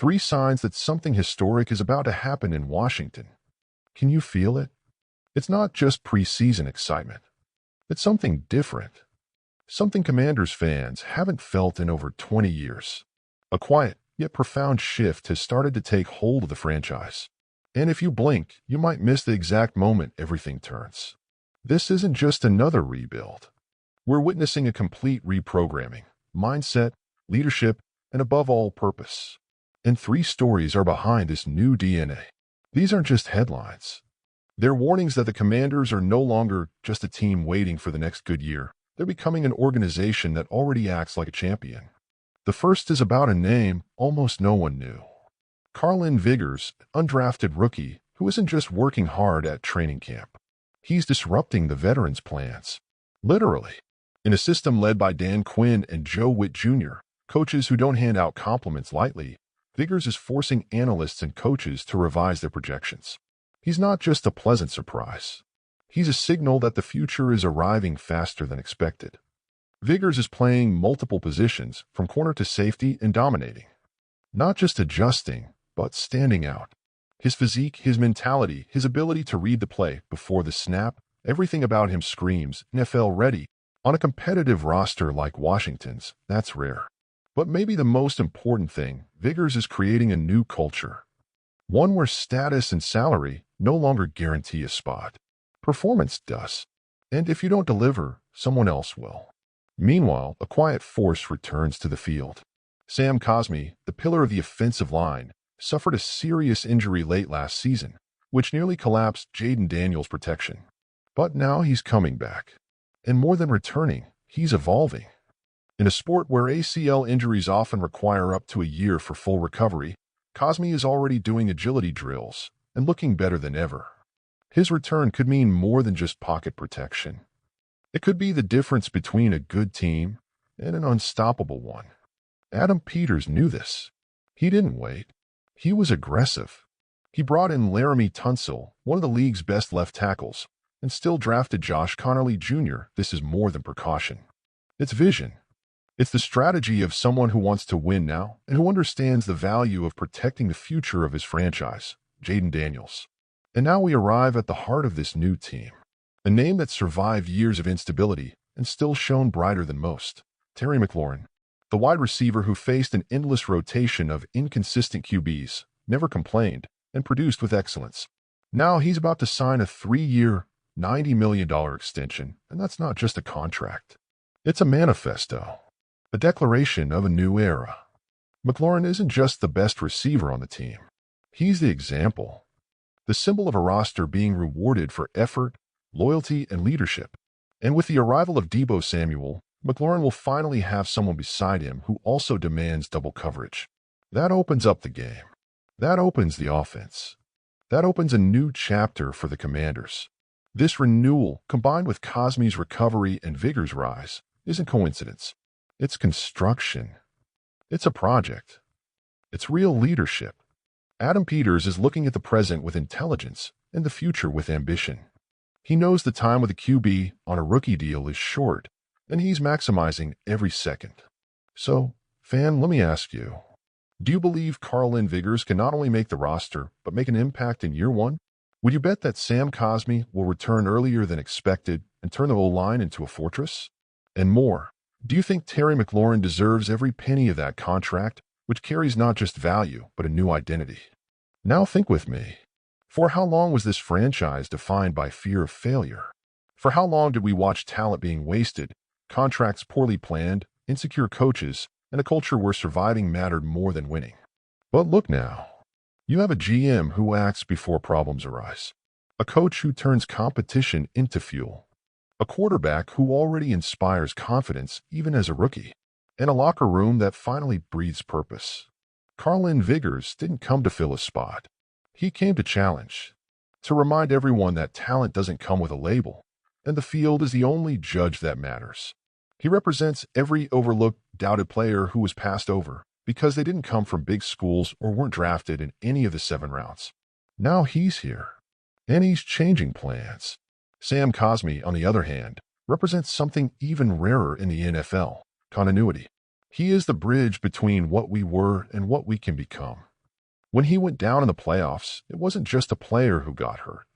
Three signs that something historic is about to happen in Washington. Can you feel it? It's not just preseason excitement. It's something different. Something Commanders fans haven't felt in over 20 years. A quiet, yet profound shift has started to take hold of the franchise. And if you blink, you might miss the exact moment everything turns. This isn't just another rebuild. We're witnessing a complete reprogramming, mindset, leadership, and above all, purpose. And three stories are behind this new DNA. These aren't just headlines. They're warnings that the Commanders are no longer just a team waiting for the next good year. They're becoming an organization that already acts like a champion. The first is about a name almost no one knew. Carlin Vigors, an undrafted rookie who isn't just working hard at training camp. He's disrupting the veterans' plans. Literally. In a system led by Dan Quinn and Joe Witt Jr., coaches who don't hand out compliments lightly, Vigors is forcing analysts and coaches to revise their projections. He's not just a pleasant surprise. He's a signal that the future is arriving faster than expected. Vigors is playing multiple positions, from corner to safety, and dominating. Not just adjusting, but standing out. His physique, his mentality, his ability to read the play before the snap, everything about him screams NFL ready. On a competitive roster like Washington's, that's rare. But maybe the most important thing, Vigors is creating a new culture. One where status and salary no longer guarantee a spot. Performance does. And if you don't deliver, someone else will. Meanwhile, a quiet force returns to the field. Sam Cosmi, the pillar of the offensive line, suffered a serious injury late last season, which nearly collapsed Jaden Daniels' protection. But now he's coming back. And more than returning, he's evolving. In a sport where ACL injuries often require up to a year for full recovery, Cosmi is already doing agility drills and looking better than ever. His return could mean more than just pocket protection. It could be the difference between a good team and an unstoppable one. Adam Peters knew this. He didn't wait. He was aggressive. He brought in Laramie Tunsil, one of the league's best left tackles, and still drafted Josh Connerly Jr. This is more than precaution. It's vision. It's the strategy of someone who wants to win now and who understands the value of protecting the future of his franchise, Jaden Daniels. And now we arrive at the heart of this new team. A name that survived years of instability and still shone brighter than most. Terry McLaurin, the wide receiver who faced an endless rotation of inconsistent QBs, never complained, and produced with excellence. Now he's about to sign a 3-year, $90 million extension, and that's not just a contract. It's a manifesto. A declaration of a new era. McLaurin isn't just the best receiver on the team. He's the example. The symbol of a roster being rewarded for effort, loyalty, and leadership. And with the arrival of Deebo Samuel, McLaurin will finally have someone beside him who also demands double coverage. That opens up the game. That opens the offense. That opens a new chapter for the Commanders. This renewal, combined with Cosmi'S recovery and Vigors' rise, isn't coincidence. It's construction. It's a project. It's real leadership. Adam Peters is looking at the present with intelligence and the future with ambition. He knows the time with a QB on a rookie deal is short, and he's maximizing every second. So, fan, let me ask you, do you believe Carlin Vigors can not only make the roster, but make an impact in year one? Would you bet that Sam Cosmi will return earlier than expected and turn the O-line into a fortress? And more. Do you think Terry McLaurin deserves every penny of that contract, which carries not just value, but a new identity? Now think with me. For how long was this franchise defined by fear of failure? For how long did we watch talent being wasted, contracts poorly planned, insecure coaches, and a culture where surviving mattered more than winning? But look now. You have a GM who acts before problems arise, a coach who turns competition into fuel, a quarterback who already inspires confidence even as a rookie, and a locker room that finally breathes purpose. Carlin Vigors didn't come to fill a spot. He came to challenge, to remind everyone that talent doesn't come with a label, and the field is the only judge that matters. He represents every overlooked, doubted player who was passed over because they didn't come from big schools or weren't drafted in any of the 7 rounds. Now he's here, and he's changing plans. Sam Cosmi, on the other hand, represents something even rarer in the NFL, continuity. He is the bridge between what we were and what we can become. When he went down in the playoffs, it wasn't just a player who got hurt.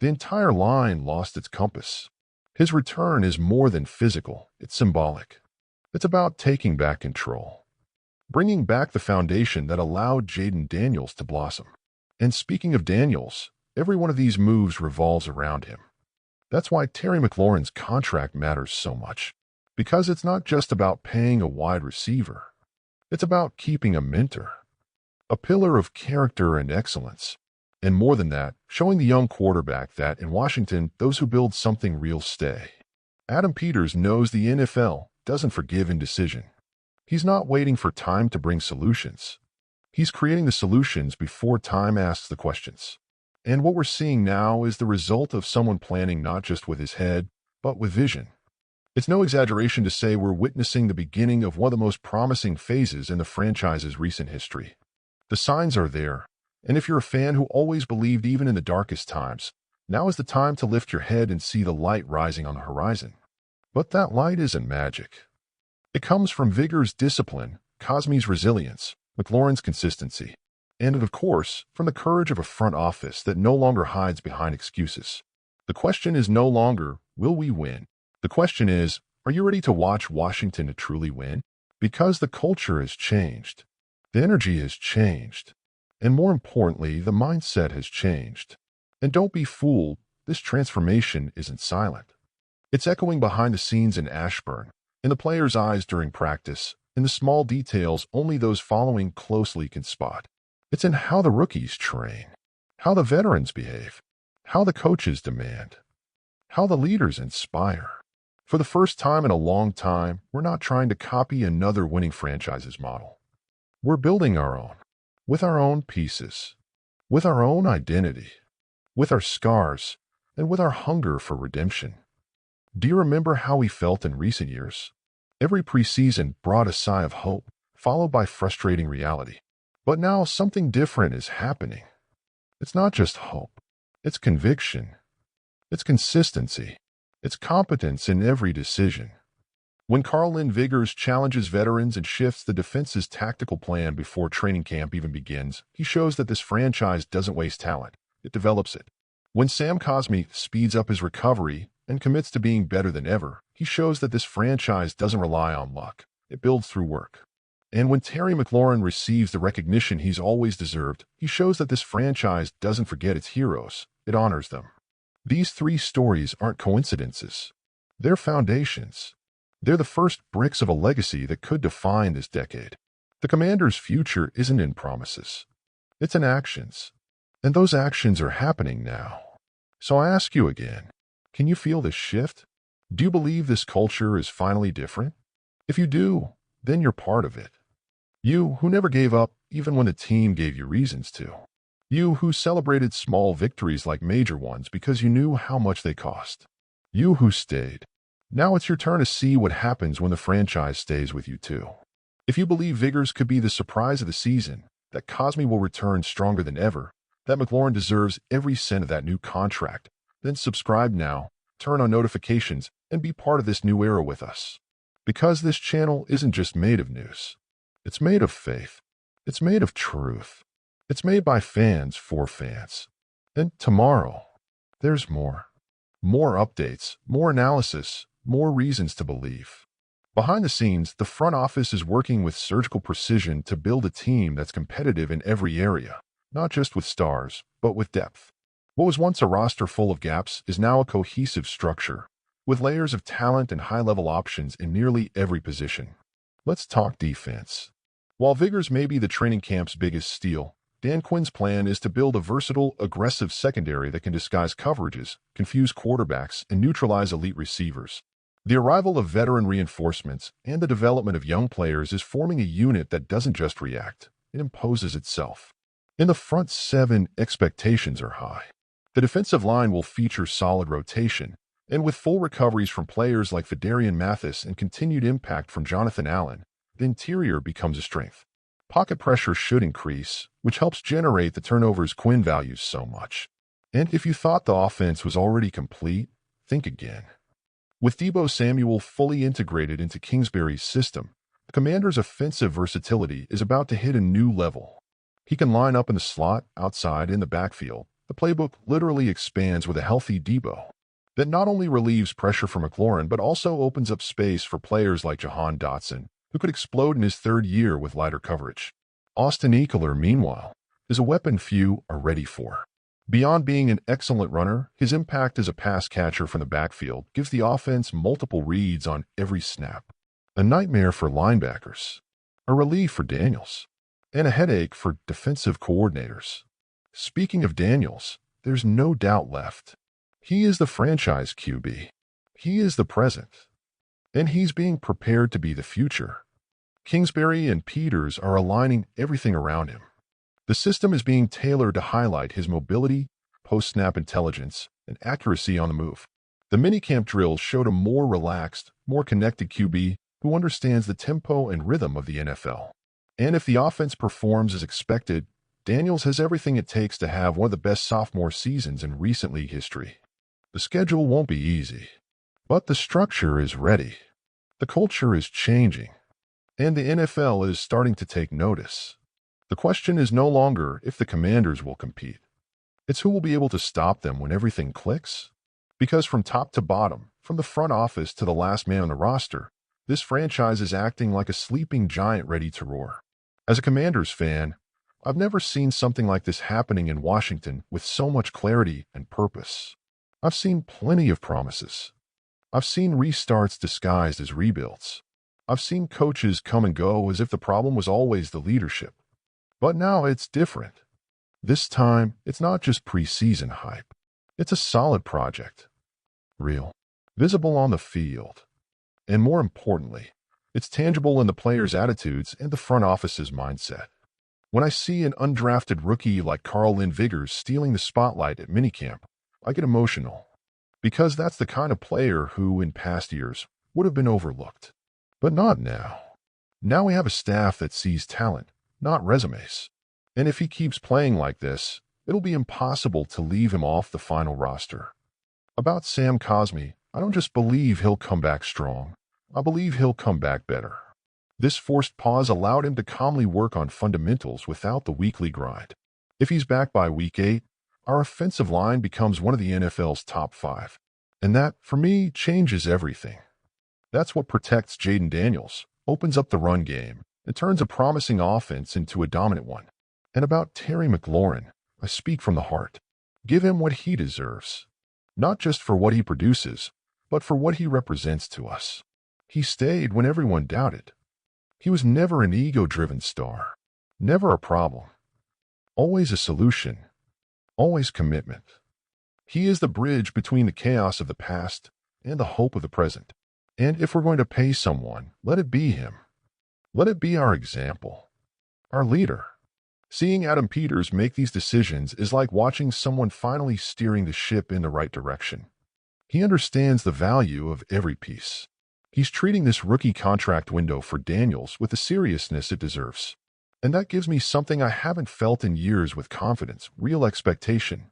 The entire line lost its compass. His return is more than physical, it's symbolic. It's about taking back control, bringing back the foundation that allowed Jaden Daniels to blossom. And speaking of Daniels, every one of these moves revolves around him. That's why Terry McLaurin's contract matters so much, because it's not just about paying a wide receiver. It's about keeping a mentor, a pillar of character and excellence. And more than that, showing the young quarterback that, in Washington, those who build something real stay. Adam Peters knows the NFL doesn't forgive indecision. He's not waiting for time to bring solutions. He's creating the solutions before time asks the questions. And what we're seeing now is the result of someone planning not just with his head, but with vision. It's no exaggeration to say we're witnessing the beginning of one of the most promising phases in the franchise's recent history. The signs are there. And if you're a fan who always believed even in the darkest times, now is the time to lift your head and see the light rising on the horizon. But that light isn't magic. It comes from Vigor's discipline, Cosmi'S resilience, McLaurin's consistency, and of course, from the courage of a front office that no longer hides behind excuses. The question is no longer, will we win? The question is, are you ready to watch Washington to truly win? Because the culture has changed. The energy has changed. And more importantly, the mindset has changed. And don't be fooled, this transformation isn't silent. It's echoing behind the scenes in Ashburn, in the players' eyes during practice, in the small details only those following closely can spot. It's in how the rookies train, how the veterans behave, how the coaches demand, how the leaders inspire. For the first time in a long time, we're not trying to copy another winning franchise's model. We're building our own. With our own pieces, with our own identity, with our scars, and with our hunger for redemption. Do you remember how we felt in recent years? Every preseason brought a sigh of hope, followed by frustrating reality. But now something different is happening. It's not just hope. It's conviction. It's consistency. It's competence in every decision. When Carl Lynn Vigors challenges veterans and shifts the defense's tactical plan before training camp even begins, he shows that this franchise doesn't waste talent. It develops it. When Sam Cosmi speeds up his recovery and commits to being better than ever, he shows that this franchise doesn't rely on luck. It builds through work. And when Terry McLaurin receives the recognition he's always deserved, he shows that this franchise doesn't forget its heroes. It honors them. These three stories aren't coincidences. They're foundations. They're the first bricks of a legacy that could define this decade. The Commanders' future isn't in promises. It's in actions. And those actions are happening now. So I ask you again, can you feel this shift? Do you believe this culture is finally different? If you do, then you're part of it. You who never gave up even when the team gave you reasons to. You who celebrated small victories like major ones because you knew how much they cost. You who stayed. Now it's your turn to see what happens when the franchise stays with you too. If you believe Vigors could be the surprise of the season, that Cosmi will return stronger than ever, that McLaurin deserves every cent of that new contract, then subscribe now, turn on notifications, and be part of this new era with us. Because this channel isn't just made of news. It's made of faith. It's made of truth. It's made by fans for fans. And tomorrow, there's more. More updates, more analysis, more reasons to believe. Behind the scenes, the front office is working with surgical precision to build a team that's competitive in every area, not just with stars, but with depth. What was once a roster full of gaps is now a cohesive structure, with layers of talent and high-level options in nearly every position. Let's talk defense. While Vigors may be the training camp's biggest steal, Dan Quinn's plan is to build a versatile, aggressive secondary that can disguise coverages, confuse quarterbacks, and neutralize elite receivers. The arrival of veteran reinforcements and the development of young players is forming a unit that doesn't just react, it imposes itself. In the front seven, expectations are high. The defensive line will feature solid rotation, and with full recoveries from players like Fedarian Mathis and continued impact from Jonathan Allen, the interior becomes a strength. Pocket pressure should increase, which helps generate the turnovers Quinn values so much. And if you thought the offense was already complete, think again. With Deebo Samuel fully integrated into Kingsbury's system, the Commanders' offensive versatility is about to hit a new level. He can line up in the slot, outside, in the backfield. The playbook literally expands with a healthy Debo that not only relieves pressure for McLaurin, but also opens up space for players like Jahan Dotson, who could explode in his third year with lighter coverage. Austin Eckler, meanwhile, is a weapon few are ready for. Beyond being an excellent runner, his impact as a pass catcher from the backfield gives the offense multiple reads on every snap. A nightmare for linebackers, a relief for Daniels, and a headache for defensive coordinators. Speaking of Daniels, there's no doubt left. He is the franchise QB. He is the present. And he's being prepared to be the future. Kingsbury and Peters are aligning everything around him. The system is being tailored to highlight his mobility, post-snap intelligence, and accuracy on the move. The minicamp drills showed a more relaxed, more connected QB who understands the tempo and rhythm of the NFL. And if the offense performs as expected, Daniels has everything it takes to have one of the best sophomore seasons in recent league history. The schedule won't be easy, but the structure is ready. The culture is changing, and the NFL is starting to take notice. The question is no longer if the Commanders will compete. It's who will be able to stop them when everything clicks. Because from top to bottom, from the front office to the last man on the roster, this franchise is acting like a sleeping giant ready to roar. As a Commanders fan, I've never seen something like this happening in Washington with so much clarity and purpose. I've seen plenty of promises. I've seen restarts disguised as rebuilds. I've seen coaches come and go as if the problem was always the leadership. But now it's different. This time, it's not just preseason hype. It's a solid project. Real. Visible on the field. And more importantly, it's tangible in the players' attitudes and the front office's mindset. When I see an undrafted rookie like Carl Lynn Vigors stealing the spotlight at minicamp, I get emotional. Because that's the kind of player who, in past years, would have been overlooked. But not now. Now we have a staff that sees talent, not resumes. And if he keeps playing like this, it'll be impossible to leave him off the final roster. About Sam Cosmi, I don't just believe he'll come back strong. I believe he'll come back better. This forced pause allowed him to calmly work on fundamentals without the weekly grind. If he's back by week 8, our offensive line becomes one of the NFL's top 5. And that, for me, changes everything. That's what protects Jaden Daniels, opens up the run game, and turns a promising offense into a dominant one. And about Terry McLaurin, I speak from the heart. Give him what he deserves. Not just for what he produces, but for what he represents to us. He stayed when everyone doubted. He was never an ego-driven star. Never a problem. Always a solution. Always commitment. He is the bridge between the chaos of the past and the hope of the present. And if we're going to pay someone, let it be him. Let it be our example. Our leader. Seeing Adam Peters make these decisions is like watching someone finally steering the ship in the right direction. He understands the value of every piece. He's treating this rookie contract window for Daniels with the seriousness it deserves. And that gives me something I haven't felt in years with confidence, real expectation.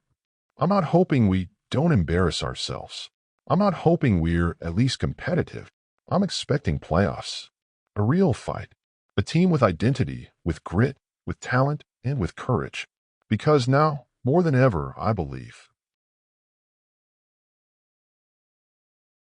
I'm not hoping we don't embarrass ourselves. I'm not hoping we're at least competitive. I'm expecting playoffs. A real fight. A team with identity, with grit, with talent, and with courage. Because now, more than ever, I believe